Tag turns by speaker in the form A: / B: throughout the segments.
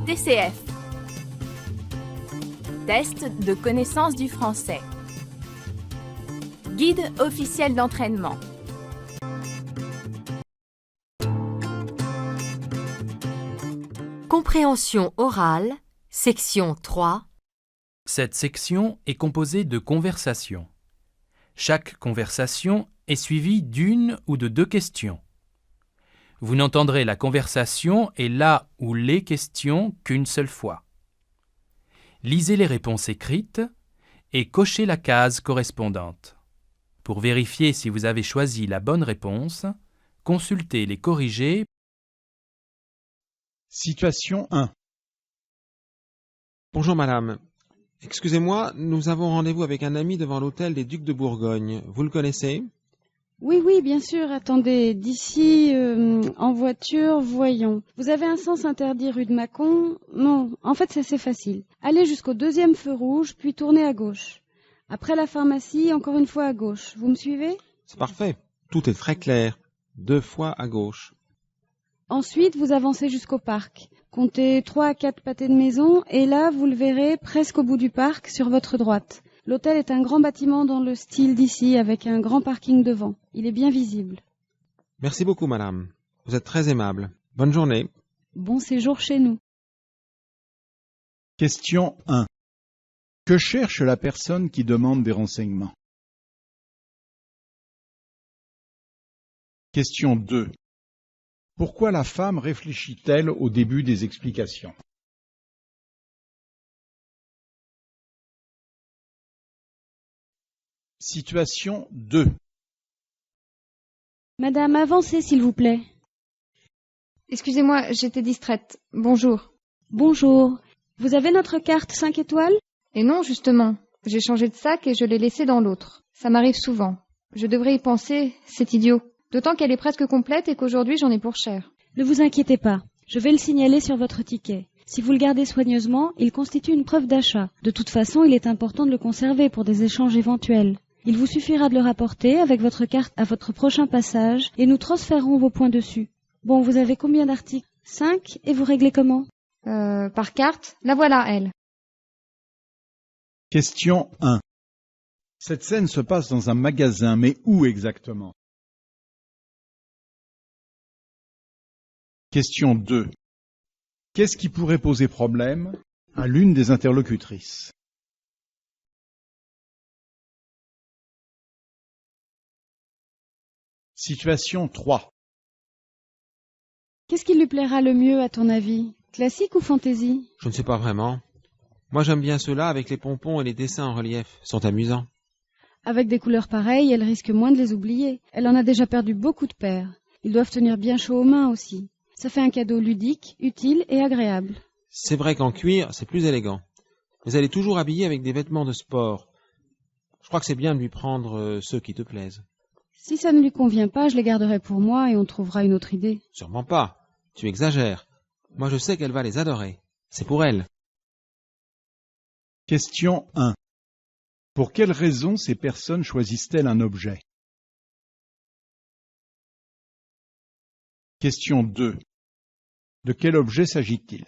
A: TCF. Test de connaissance du français. Guide officiel d'entraînement.
B: Compréhension orale, section 3.
C: Cette section est composée de conversations. Chaque conversation est suivie d'une ou de deux questions. Vous n'entendrez la conversation et la ou les questions qu'une seule fois. Lisez les réponses écrites et cochez la case correspondante. Pour vérifier si vous avez choisi la bonne réponse, consultez les corrigés.
D: Situation 1.
E: Bonjour madame. Excusez-moi, nous avons rendez-vous avec un ami devant l'hôtel des Ducs de Bourgogne. Vous le connaissez?
F: Oui, bien sûr. Attendez, d'ici, en voiture, voyons. Vous avez un sens interdit rue de Mâcon? Non, en fait, c'est assez facile. Allez jusqu'au 2e feu rouge, puis tournez à gauche. Après la pharmacie, encore une fois à gauche. Vous me suivez?
E: C'est parfait. Tout est très clair. 2 fois à gauche.
F: Ensuite, vous avancez jusqu'au parc. Comptez 3 à 4 pâtés de maison, et là, vous le verrez presque au bout du parc, sur votre droite. L'hôtel est un grand bâtiment dans le style d'ici, avec un grand parking devant. Il est bien visible.
E: Merci beaucoup madame. Vous êtes très aimable. Bonne journée.
F: Bon séjour chez nous.
D: Question 1. Que cherche la personne qui demande des renseignements? Question 2. Pourquoi la femme réfléchit-elle au début des explications? Situation 2.
F: Madame, avancez s'il vous plaît.
G: Excusez-moi, j'étais distraite. Bonjour.
F: Bonjour. Vous avez notre carte 5 étoiles?
G: Et non, justement. J'ai changé de sac et je l'ai laissé dans l'autre. Ça m'arrive souvent. Je devrais y penser, c'est idiot. D'autant qu'elle est presque complète et qu'aujourd'hui j'en ai pour cher.
F: Ne vous inquiétez pas. Je vais le signaler sur votre ticket. Si vous le gardez soigneusement, il constitue une preuve d'achat. De toute façon, il est important de le conserver pour des échanges éventuels. Il vous suffira de le rapporter avec votre carte à votre prochain passage et nous transférerons vos points dessus. Bon, vous avez combien d'articles? 5, et vous réglez comment?
G: Par carte? La voilà, elle.
D: Question 1. Cette scène se passe dans un magasin, mais où exactement? Question 2. Qu'est-ce qui pourrait poser problème à l'une des interlocutrices? Situation 3.
F: Qu'est-ce qui lui plaira le mieux à ton avis? Classique ou fantaisie?
E: Je ne sais pas vraiment. Moi j'aime bien ceux-là avec les pompons et les dessins en relief. Ils sont amusants.
F: Avec des couleurs pareilles, elle risque moins de les oublier. Elle en a déjà perdu beaucoup de paires. Ils doivent tenir bien chaud aux mains aussi. Ça fait un cadeau ludique, utile et agréable.
E: C'est vrai qu'en cuir, c'est plus élégant. Mais elle est toujours habillée avec des vêtements de sport. Je crois que c'est bien de lui prendre ceux qui te plaisent.
F: Si ça ne lui convient pas, je les garderai pour moi et on trouvera une autre idée.
E: Sûrement pas. Tu exagères. Moi je sais qu'elle va les adorer. C'est pour elle.
D: Question 1. Pour quelles raisons ces personnes choisissent-elles un objet? Question 2. De quel objet s'agit-il?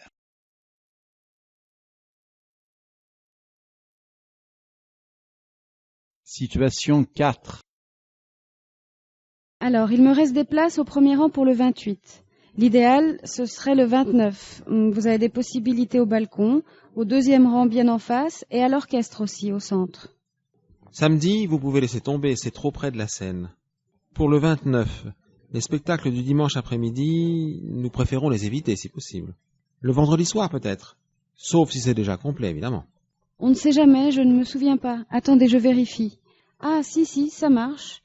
D: Situation 4.
F: Alors, il me reste des places au premier rang pour le 28. L'idéal, ce serait le 29. Vous avez des possibilités au balcon, au 2e rang bien en face et à l'orchestre aussi, au centre.
E: Samedi, vous pouvez laisser tomber, c'est trop près de la scène. Pour le 29, les spectacles du dimanche après-midi, nous préférons les éviter si possible. Le vendredi soir peut-être, sauf si c'est déjà complet évidemment.
F: On ne sait jamais, je ne me souviens pas. Attendez, je vérifie. Ah, si, ça marche.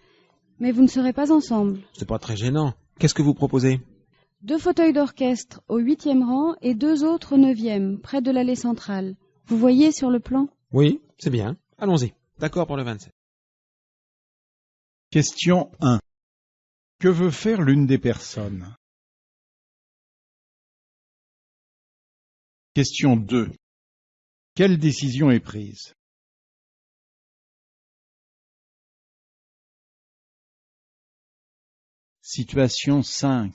F: Mais vous ne serez pas ensemble.
E: C'est pas très gênant. Qu'est-ce que vous proposez?
F: 2 fauteuils d'orchestre au 8e rang et 2 autres au 9e, près de l'allée centrale. Vous voyez sur le plan?
E: Oui, c'est bien. Allons-y. D'accord pour le 27.
D: Question 1. Que veut faire l'une des personnes? Question 2. Quelle décision est prise? Situation 5.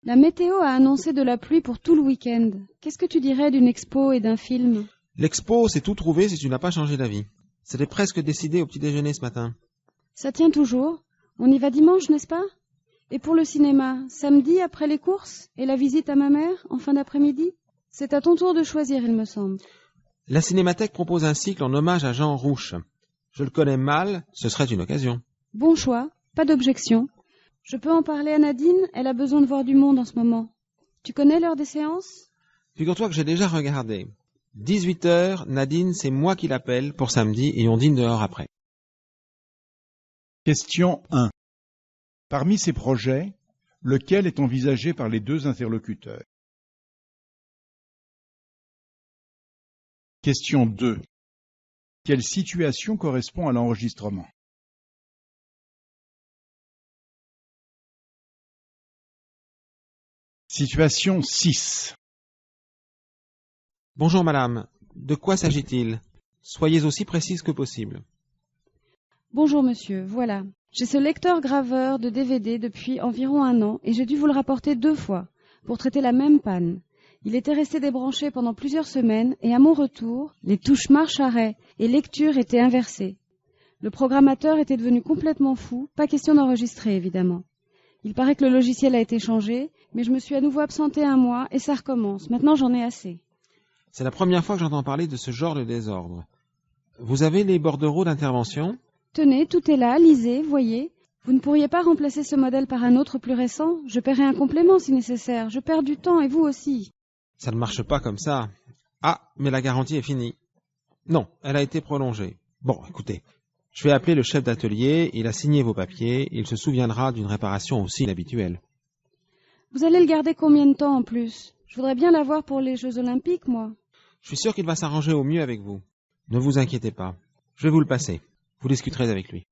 F: La météo a annoncé de la pluie pour tout le week-end. Qu'est-ce que tu dirais d'une expo et d'un film?
E: L'expo, c'est tout trouvé si tu n'as pas changé d'avis. C'était presque décidé au petit déjeuner ce matin.
F: Ça tient toujours. On y va dimanche, n'est-ce pas? Et pour le cinéma, samedi après les courses et la visite à ma mère en fin d'après-midi? C'est à ton tour de choisir, il me semble.
E: La Cinémathèque propose un cycle en hommage à Jean Rouch. Je le connais mal, ce serait une occasion.
F: Bon choix, pas d'objection. Je peux en parler à Nadine, elle a besoin de voir du monde en ce moment. Tu connais l'heure des séances?
E: Figure-toi que j'ai déjà regardé. 18h, Nadine, c'est moi qui l'appelle pour samedi et on dîne dehors après.
D: Question 1. Parmi ces projets, lequel est envisagé par les deux interlocuteurs? Question 2. Quelle situation correspond à l'enregistrement? Situation 6.
E: Bonjour madame, de quoi s'agit-il? Soyez aussi précise que possible.
F: Bonjour monsieur, voilà. J'ai ce lecteur-graveur de DVD depuis environ 1 an et j'ai dû vous le rapporter 2 fois pour traiter la même panne. Il était resté débranché pendant plusieurs semaines et à mon retour, les touches marche-arrêt et lecture étaient inversées. Le programmateur était devenu complètement fou, pas question d'enregistrer évidemment. Il paraît que le logiciel a été changé, mais je me suis à nouveau absentée 1 mois et ça recommence. Maintenant j'en ai assez.
E: C'est la première fois que j'entends parler de ce genre de désordre. Vous avez les bordereaux d'intervention?
F: Tenez, tout est là, lisez, voyez. Vous ne pourriez pas remplacer ce modèle par un autre plus récent? Je paierai un complément si nécessaire. Je perds du temps et vous aussi.
E: Ça ne marche pas comme ça. Ah, mais la garantie est finie. Non, elle a été prolongée. Bon, écoutez, je vais appeler le chef d'atelier, il a signé vos papiers, il se souviendra d'une réparation aussi inhabituelle.
F: Vous allez le garder combien de temps en plus? Je voudrais bien l'avoir pour les Jeux Olympiques, moi.
E: Je suis sûr qu'il va s'arranger au mieux avec vous. Ne vous inquiétez pas. Je vais vous le passer. Vous discuterez avec lui.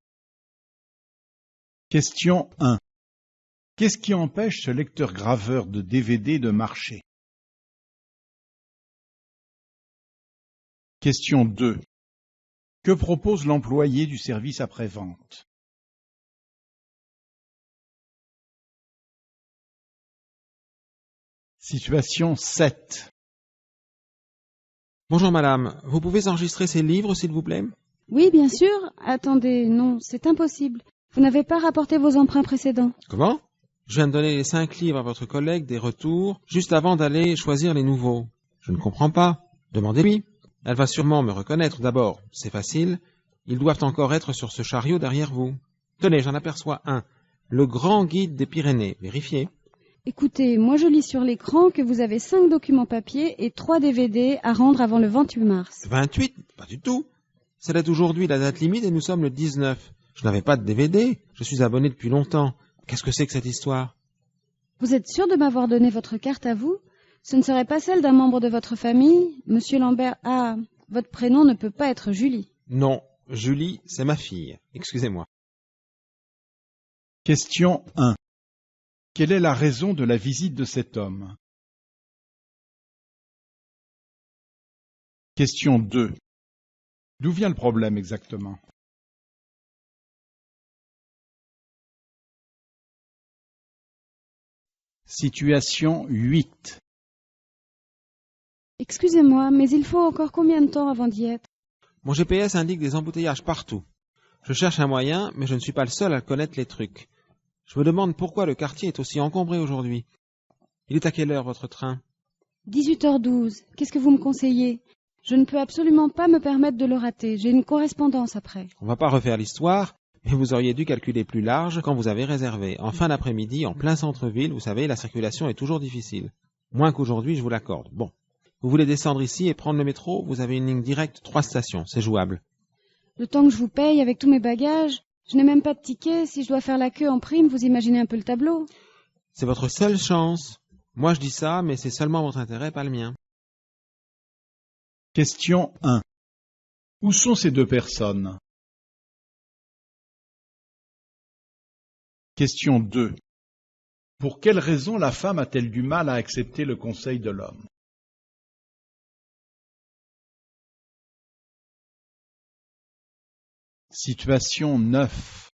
D: Question 1. Qu'est-ce qui empêche ce lecteur-graveur de DVD de marcher? Question 2. Que propose l'employé du service après-vente? Situation 7.
E: Bonjour madame, vous pouvez enregistrer ces livres s'il vous plaît?
F: Oui, bien sûr. Attendez, non, c'est impossible. Vous n'avez pas rapporté vos emprunts précédents.
E: Comment? Je viens de donner les 5 livres à votre collègue des retours, juste avant d'aller choisir les nouveaux. Je ne comprends pas. Demandez-lui. Elle va sûrement me reconnaître d'abord. C'est facile. Ils doivent encore être sur ce chariot derrière vous. Tenez, j'en aperçois un. Le grand guide des Pyrénées. Vérifiez.
F: Écoutez, moi je lis sur l'écran que vous avez 5 documents papier et 3 DVD à rendre avant le 28 mars.
E: 28? Pas du tout. C'est là aujourd'hui la date limite et nous sommes le 19. Je n'avais pas de DVD. Je suis abonné depuis longtemps. Qu'est-ce que c'est que cette histoire?
F: Vous êtes sûr de m'avoir donné votre carte à vous? Ce ne serait pas celle d'un membre de votre famille? Monsieur Lambert, ah, votre prénom ne peut pas être Julie.
E: Non, Julie, c'est ma fille. Excusez-moi.
D: Question 1. Quelle est la raison de la visite de cet homme? Question 2. D'où vient le problème exactement? Situation 8.
F: Excusez-moi, mais il faut encore combien de temps avant d'y être?
E: Mon GPS indique des embouteillages partout. Je cherche un moyen, mais je ne suis pas le seul à connaître les trucs. Je me demande pourquoi le quartier est aussi encombré aujourd'hui. Il est à quelle heure votre train?
F: 18h12. Qu'est-ce que vous me conseillez? Je ne peux absolument pas me permettre de le rater. J'ai une correspondance après.
E: On va pas refaire l'histoire, mais vous auriez dû calculer plus large quand vous avez réservé. En fin d'après-midi, en plein centre-ville, vous savez, la circulation est toujours difficile. Moins qu'aujourd'hui, je vous l'accorde. Bon. Vous voulez descendre ici et prendre le métro? Vous avez une ligne directe, 3 stations. C'est jouable.
F: Le temps que je vous paye avec tous mes bagages, je n'ai même pas de ticket. Si je dois faire la queue en prime, vous imaginez un peu le tableau.
E: C'est votre seule chance. Moi, je dis ça, mais c'est seulement votre intérêt, pas le mien.
D: Question 1. Où sont ces 2 personnes? Question 2. Pour quelle raison la femme a-t-elle du mal à accepter le conseil de l'homme? Situation 9.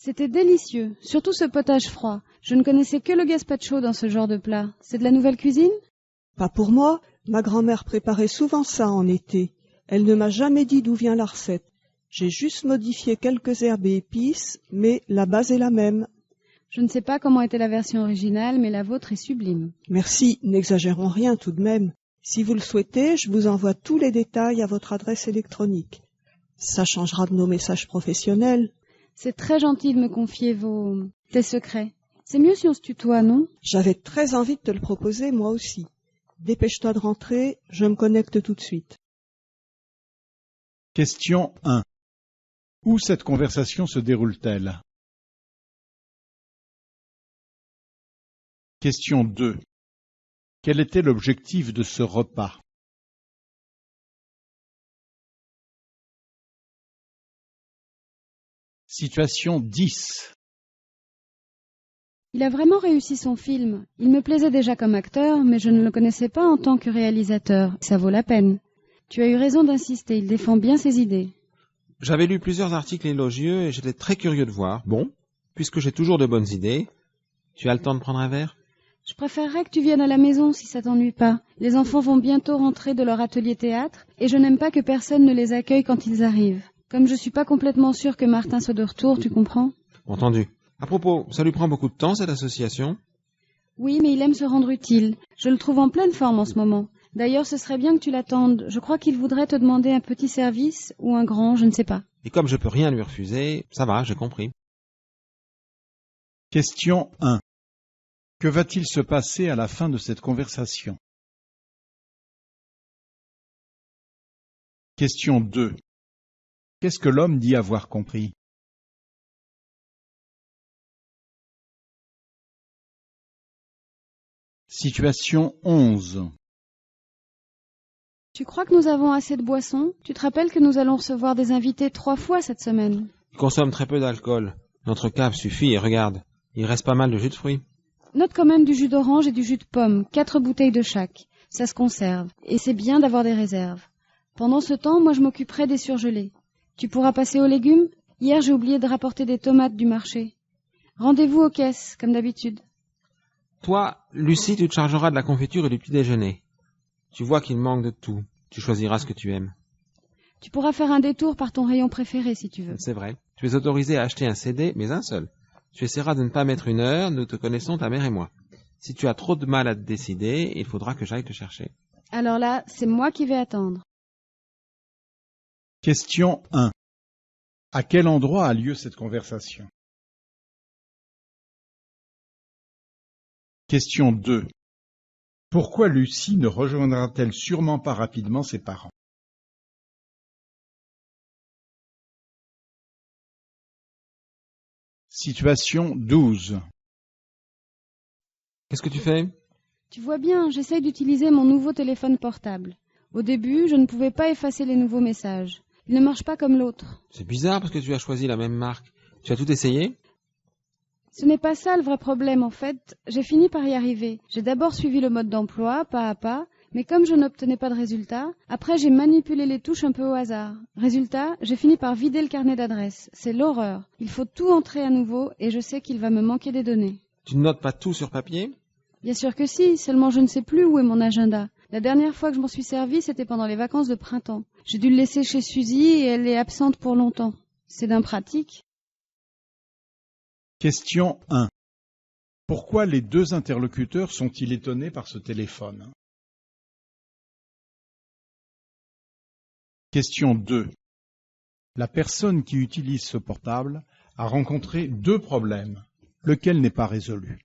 F: C'était délicieux, surtout ce potage froid. Je ne connaissais que le gazpacho dans ce genre de plat. C'est de la nouvelle cuisine?
H: Pas pour moi. Ma grand-mère préparait souvent ça en été. Elle ne m'a jamais dit d'où vient la recette. J'ai juste modifié quelques herbes et épices, mais la base est la même.
F: Je ne sais pas comment était la version originale, mais la vôtre est sublime.
H: Merci, n'exagérons rien tout de même. Si vous le souhaitez, je vous envoie tous les détails à votre adresse électronique. Ça changera de nos messages professionnels.
F: C'est très gentil de me confier tes secrets. C'est mieux si on se tutoie, non?
H: J'avais très envie de te le proposer, moi aussi. Dépêche-toi de rentrer, je me connecte tout de suite.
D: Question 1. Où cette conversation se déroule-t-elle? Question 2. Quel était l'objectif de ce repas? Situation 10.
F: Il a vraiment réussi son film. Il me plaisait déjà comme acteur, mais je ne le connaissais pas en tant que réalisateur. Ça vaut la peine. Tu as eu raison d'insister, il défend bien ses idées.
E: J'avais lu plusieurs articles élogieux et j'étais très curieux de voir. Bon, puisque j'ai toujours de bonnes idées, tu as le temps de prendre un verre?
F: Je préférerais que tu viennes à la maison si ça t'ennuie pas. Les enfants vont bientôt rentrer de leur atelier théâtre et je n'aime pas que personne ne les accueille quand ils arrivent. Comme je suis pas complètement sûre que Martin soit de retour, tu comprends?
E: Entendu. À propos, ça lui prend beaucoup de temps, cette association?
F: Oui, mais il aime se rendre utile. Je le trouve en pleine forme en ce moment. D'ailleurs, ce serait bien que tu l'attendes. Je crois qu'il voudrait te demander un petit service ou un grand, je ne sais pas.
E: Et comme je peux rien lui refuser, ça va, j'ai compris.
D: Question 1. Que va-t-il se passer à la fin de cette conversation? Question 2. Qu'est-ce que l'homme dit avoir compris? Situation 11.
F: Tu crois que nous avons assez de boissons? Tu te rappelles que nous allons recevoir des invités 3 fois cette semaine?
E: Il consomme très peu d'alcool. Notre cave suffit et regarde, il reste pas mal de jus de fruits.
F: Note quand même du jus d'orange et du jus de pomme, 4 bouteilles de chaque. Ça se conserve. Et c'est bien d'avoir des réserves. Pendant ce temps, moi je m'occuperai des surgelés. Tu pourras passer aux légumes? Hier j'ai oublié de rapporter des tomates du marché. Rendez-vous aux caisses, comme d'habitude.
E: Toi, Lucie, tu te chargeras de la confiture et du petit déjeuner. Tu vois qu'il manque de tout. Tu choisiras ce que tu aimes.
F: Tu pourras faire un détour par ton rayon préféré si tu veux.
E: C'est vrai. Tu es autorisé à acheter un CD, mais un seul. Tu essaieras de ne pas mettre une heure, nous te connaissons, ta mère et moi. Si tu as trop de mal à te décider, il faudra que j'aille te chercher.
F: Alors là, c'est moi qui vais attendre.
D: Question 1. À quel endroit a lieu cette conversation? Question 2. Pourquoi Lucie ne rejoindra-t-elle sûrement pas rapidement ses parents? Situation 12.
E: Qu'est-ce que tu fais?
F: Tu vois bien, j'essaye d'utiliser mon nouveau téléphone portable. Au début, je ne pouvais pas effacer les nouveaux messages. Il ne marche pas comme l'autre.
E: C'est bizarre parce que tu as choisi la même marque. Tu as tout essayé?
F: Ce n'est pas ça le vrai problème en fait. J'ai fini par y arriver. J'ai d'abord suivi le mode d'emploi, pas à pas, mais comme je n'obtenais pas de résultat, après j'ai manipulé les touches un peu au hasard. Résultat, j'ai fini par vider le carnet d'adresses. C'est l'horreur. Il faut tout entrer à nouveau et je sais qu'il va me manquer des données.
E: Tu ne notes pas tout sur papier?
F: Bien sûr que si, seulement je ne sais plus où est mon agenda. La dernière fois que je m'en suis servi, c'était pendant les vacances de printemps. J'ai dû le laisser chez Suzy et elle est absente pour longtemps. C'est d'impratique.
D: Question 1. Pourquoi les deux interlocuteurs sont-ils étonnés par ce téléphone? Question 2. La personne qui utilise ce portable a rencontré 2 problèmes. Lequel n'est pas résolu?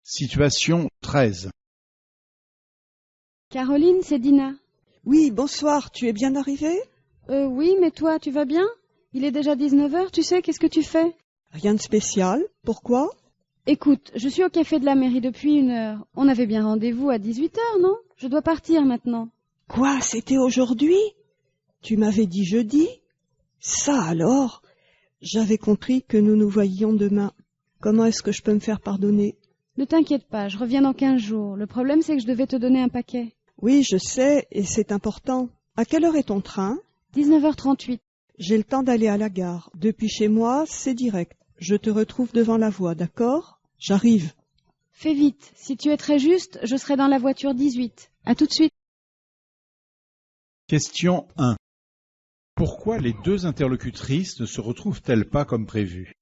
D: Situation 13.
F: Caroline, c'est Dina.
H: Oui, bonsoir, tu es bien arrivée?
F: Oui, mais toi, tu vas bien? Il est déjà 19h, tu sais, qu'est-ce que tu fais?
H: Rien de spécial. Pourquoi?
F: Écoute, je suis au café de la mairie depuis 1 heure. On avait bien rendez-vous à 18h, non? Je dois partir maintenant.
H: Quoi, c'était aujourd'hui? Tu m'avais dit jeudi? Ça alors? J'avais compris que nous nous voyions demain. Comment est-ce que je peux me faire pardonner?
F: Ne t'inquiète pas, je reviens dans 15 jours. Le problème, c'est que je devais te donner un paquet.
H: Oui, je sais, et c'est important. À quelle heure est ton train?
F: 19h38.
H: J'ai le temps d'aller à la gare. Depuis chez moi, c'est direct. Je te retrouve devant la voie, d'accord? J'arrive.
F: Fais vite. Si tu es très juste, je serai dans la voiture 18. À tout de suite.
D: Question 1. Pourquoi les deux interlocutrices ne se retrouvent-elles pas comme prévu?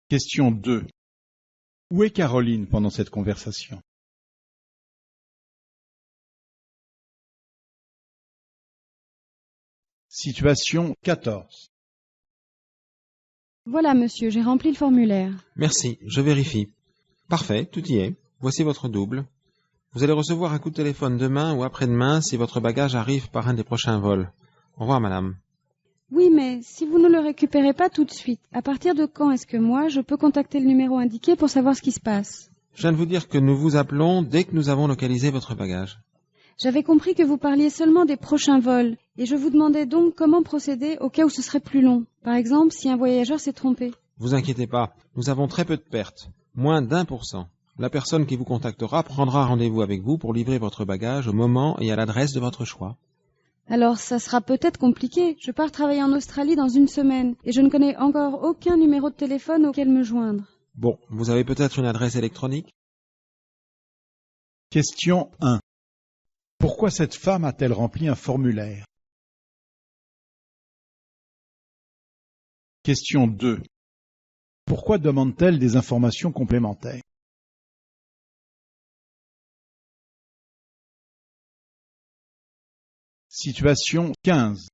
D: Question 2. Où est Caroline pendant cette conversation? Situation 14.
F: Voilà, monsieur, j'ai rempli le formulaire.
E: Merci, je vérifie. Parfait, tout y est. Voici votre double. Vous allez recevoir un coup de téléphone demain ou après-demain si votre bagage arrive par un des prochains vols. Au revoir, madame.
F: Oui, mais si vous ne le récupérez pas tout de suite, à partir de quand est-ce que moi, je peux contacter le numéro indiqué pour savoir ce qui se passe?
E: Je viens de vous dire que nous vous appelons dès que nous avons localisé votre bagage.
F: J'avais compris que vous parliez seulement des prochains vols, et je vous demandais donc comment procéder au cas où ce serait plus long. Par exemple, si un voyageur s'est trompé.
E: Vous inquiétez pas, nous avons très peu de pertes, moins d'1%. La personne qui vous contactera prendra rendez-vous avec vous pour livrer votre bagage au moment et à l'adresse de votre choix.
F: Alors, ça sera peut-être compliqué. Je pars travailler en Australie dans une semaine, et je ne connais encore aucun numéro de téléphone auquel me joindre.
E: Bon, vous avez peut-être une adresse électronique?
D: Question 1. Pourquoi cette femme a-t-elle rempli un formulaire? Question 2. Pourquoi demande-t-elle des informations complémentaires? Situation 15.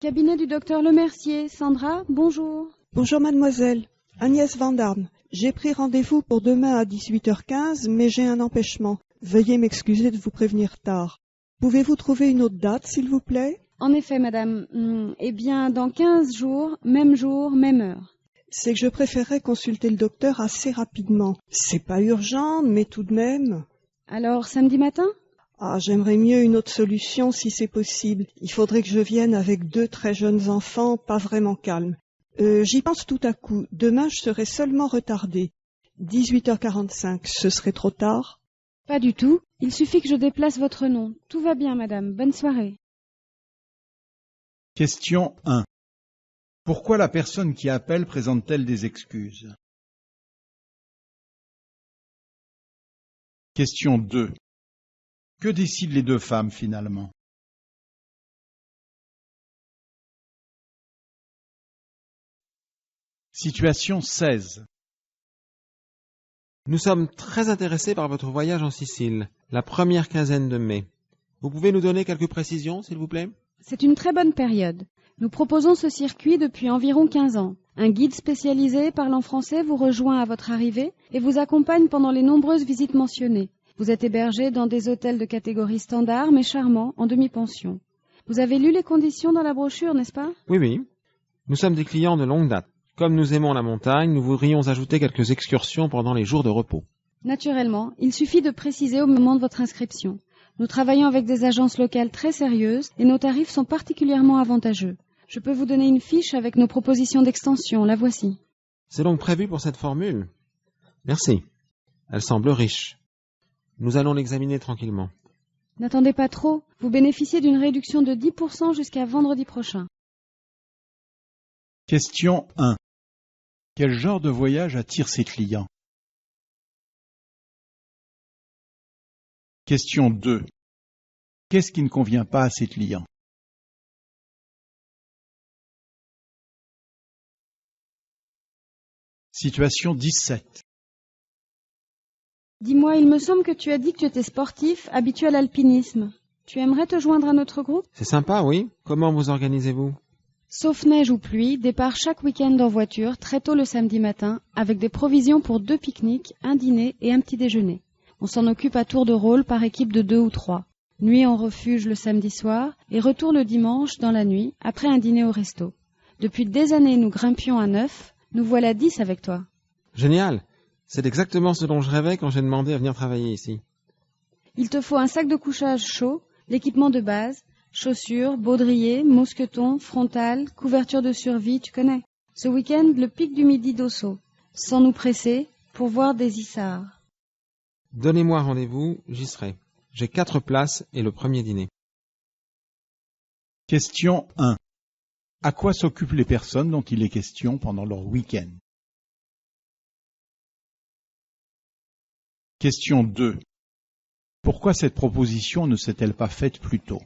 F: Cabinet du docteur Lemercier. Sandra, bonjour.
H: Bonjour mademoiselle. Agnès Vandarme. J'ai pris rendez-vous pour demain à 18h15, mais j'ai un empêchement. Veuillez m'excuser de vous prévenir tard. Pouvez-vous trouver une autre date, s'il vous plaît?
F: En effet, madame. Eh bien, dans 15 jours, même heure.
H: C'est que je préférerais consulter le docteur assez rapidement. C'est pas urgent, mais tout de même.
F: Alors, samedi matin?
H: Ah, j'aimerais mieux une autre solution si c'est possible. Il faudrait que je vienne avec 2 très jeunes enfants, pas vraiment calmes. J'y pense tout à coup. Demain, je serai seulement retardée. 18h45, ce serait trop tard?
F: Pas du tout. Il suffit que je déplace votre nom. Tout va bien, madame. Bonne soirée.
D: Question 1. Pourquoi la personne qui appelle présente-t-elle des excuses? Question 2. Que décident les deux femmes finalement? Situation 16.
E: Nous sommes très intéressés par votre voyage en Sicile, la première quinzaine de mai. Vous pouvez nous donner quelques précisions, s'il vous plaît?
F: C'est une très bonne période. Nous proposons ce circuit depuis environ 15 ans. Un guide spécialisé parlant français vous rejoint à votre arrivée et vous accompagne pendant les nombreuses visites mentionnées. Vous êtes hébergé dans des hôtels de catégorie standard mais charmants, en demi-pension. Vous avez lu les conditions dans la brochure, n'est-ce pas?
E: Oui. Nous sommes des clients de longue date. Comme nous aimons la montagne, nous voudrions ajouter quelques excursions pendant les jours de repos.
F: Naturellement, il suffit de préciser au moment de votre inscription. Nous travaillons avec des agences locales très sérieuses et nos tarifs sont particulièrement avantageux. Je peux vous donner une fiche avec nos propositions d'extension, la voici.
E: C'est donc prévu pour cette formule? Merci. Elle semble riche. Nous allons l'examiner tranquillement.
F: N'attendez pas trop, vous bénéficiez d'une réduction de 10% jusqu'à vendredi prochain.
D: Question 1. Quel genre de voyage attire ses clients? Question 2. Qu'est-ce qui ne convient pas à ses clients? Situation 17.
F: Dis-moi, il me semble que tu as dit que tu étais sportif, habitué à l'alpinisme. Tu aimerais te joindre à notre groupe?
E: C'est sympa, oui. Comment vous organisez-vous?
F: Sauf neige ou pluie, départ chaque week-end en voiture, très tôt le samedi matin, avec des provisions pour 2 pique-niques, un dîner et un petit déjeuner. On s'en occupe à tour de rôle par équipe de 2 ou 3. Nuit en refuge le samedi soir et retour le dimanche dans la nuit, après un dîner au resto. Depuis des années, nous grimpions à 9, nous voilà 10 avec toi.
E: Génial! C'est exactement ce dont je rêvais quand j'ai demandé à venir travailler ici.
F: Il te faut un sac de couchage chaud, l'équipement de base, chaussures, baudrier, mousqueton, frontal, couverture de survie, tu connais. Ce week-end, le pic du midi d'Osso, sans nous presser, pour voir des isards.
E: Donnez-moi rendez-vous, j'y serai. J'ai 4 places et le premier dîner.
D: Question 1. À quoi s'occupent les personnes dont il est question pendant leur week-end? Question 2. Pourquoi cette proposition ne s'est-elle pas faite plus tôt?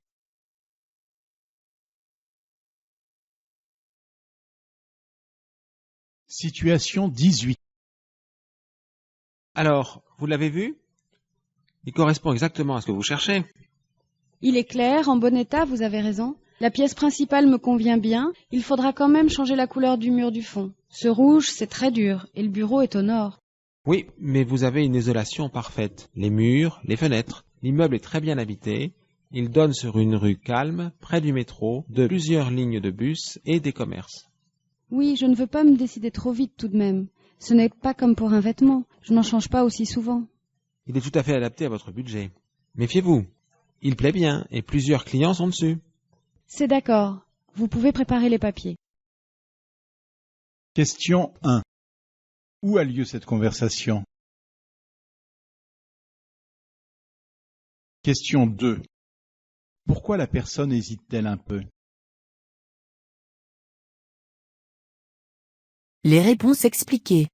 D: Situation 18.
E: Alors, vous l'avez vu? Il correspond exactement à ce que vous cherchez.
F: Il est clair, en bon état, vous avez raison. La pièce principale me convient bien. Il faudra quand même changer la couleur du mur du fond. Ce rouge, c'est très dur, et le bureau est au nord.
E: Oui, mais vous avez une isolation parfaite. Les murs, les fenêtres. L'immeuble est très bien habité. Il donne sur une rue calme, près du métro, de plusieurs lignes de bus et des commerces.
F: Oui, je ne veux pas me décider trop vite tout de même. Ce n'est pas comme pour un vêtement. Je n'en change pas aussi souvent.
E: Il est tout à fait adapté à votre budget. Méfiez-vous. Il plaît bien et plusieurs clients sont dessus.
F: C'est d'accord. Vous pouvez préparer les papiers.
D: Question 1. Où a lieu cette conversation? Question 2. Pourquoi la personne hésite-t-elle un peu?
B: Les réponses expliquées.